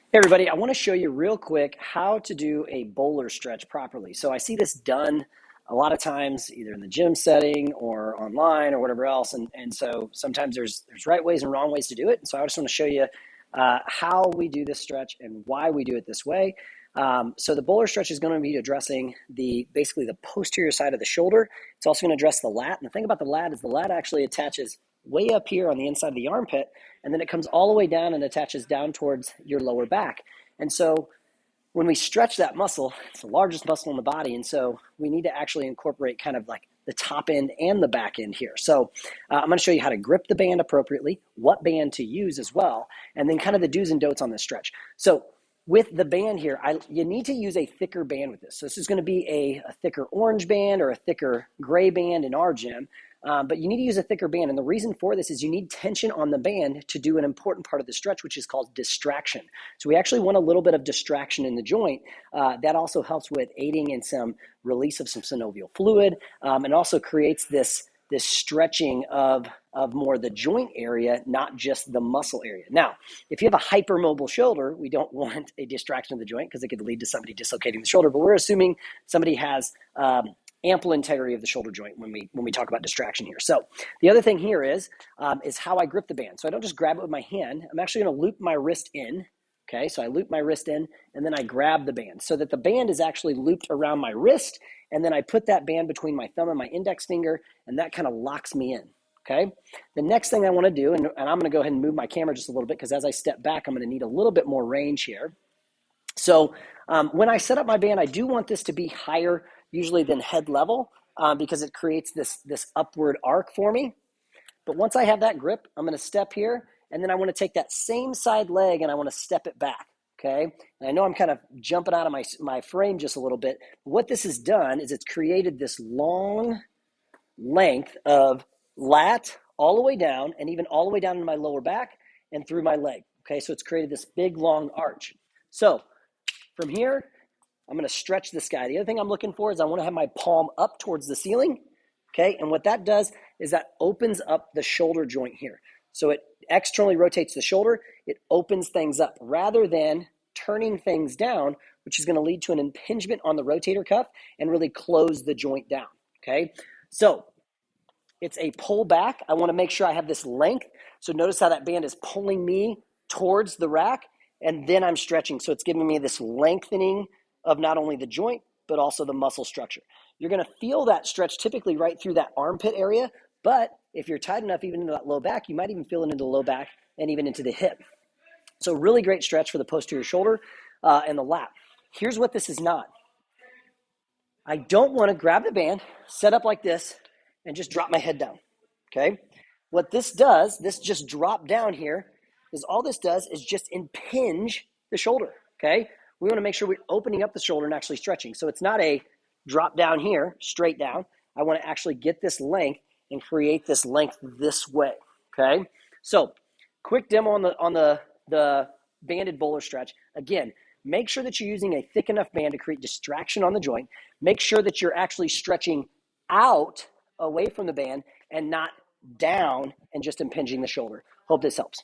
Hey everybody, I want to show you real quick how to do a bowler stretch properly. So I see this done a lot of times either in the gym setting or online or whatever else. And so sometimes there's right ways and wrong ways to do it. And so I just want to show you how we do this stretch and why we do it this way. So the bowler stretch is going to be addressing basically the posterior side of the shoulder. It's also going to address the lat. And the thing about the lat is the lat actually attaches way up here on the inside of the armpit, and then it comes all the way down and attaches down towards your lower back. And so when we stretch that muscle, it's the largest muscle in the body, and so we need to actually incorporate kind of like the top end and the back end here. So I'm going to show you how to grip the band appropriately, what band to use as well, and then kind of the do's and don'ts on this stretch. So with the band here, you need to use a thicker band with this. So this is going to be a thicker orange band or a thicker gray band in our gym. But you need to use a thicker band. And the reason for this is you need tension on the band to do an important part of the stretch, which is called distraction. So we actually want a little bit of distraction in the joint. That also helps with aiding in some release of some synovial fluid, and also creates this stretching of more the joint area, not just the muscle area. Now, if you have a hypermobile shoulder, we don't want a distraction of the joint because it could lead to somebody dislocating the shoulder. But we're assuming somebody has ample integrity of the shoulder joint when we talk about distraction here. So the other thing here is how I grip the band. So I don't just grab it with my hand. I'm actually going to loop my wrist in. Okay, so I loop my wrist in and then I grab the band so that the band is actually looped around my wrist, and then I put that band between my thumb and my index finger, and that kind of locks me in. Okay, the next thing I want to do, and I'm going to go ahead and move my camera just a little bit because as I step back, I'm going to need a little bit more range here. So when I set up my band, I do want this to be higher usually than head level because it creates this upward arc for me. But once I have that grip, I'm going to step here, and then I want to take that same side leg and I want to step it back. Okay, and I know I'm kind of jumping out of my frame just a little bit. What this has done is it's created this long length of lat all the way down and even all the way down into my lower back and through my leg. Okay, so it's created this big long arch. So from here, I'm going to stretch this guy. The other thing I'm looking for is I want to have my palm up towards the ceiling. Okay, and what that does is that opens up the shoulder joint here. So it externally rotates the shoulder. It opens things up rather than turning things down, which is going to lead to an impingement on the rotator cuff and really close the joint down. Okay, so it's a pull back. I want to make sure I have this length. So notice how that band is pulling me towards the rack, and then I'm stretching. So it's giving me this lengthening of not only the joint, but also the muscle structure. You're going to feel that stretch typically right through that armpit area, but if you're tight enough even into that low back, you might even feel it into the low back and even into the hip. So really great stretch for the posterior shoulder and the lat. Here's what this is not. I don't want to grab the band, set up like this, and just drop my head down, okay? What this does, this just drop down here, is all this does is just impinge the shoulder, okay? We want to make sure we're opening up the shoulder and actually stretching. So it's not a drop down here, straight down. I want to actually get this length and create this length this way, okay? So quick demo on the banded bowler stretch. Again, make sure that you're using a thick enough band to create distraction on the joint. Make sure that you're actually stretching out away from the band and not down and just impinging the shoulder. Hope this helps.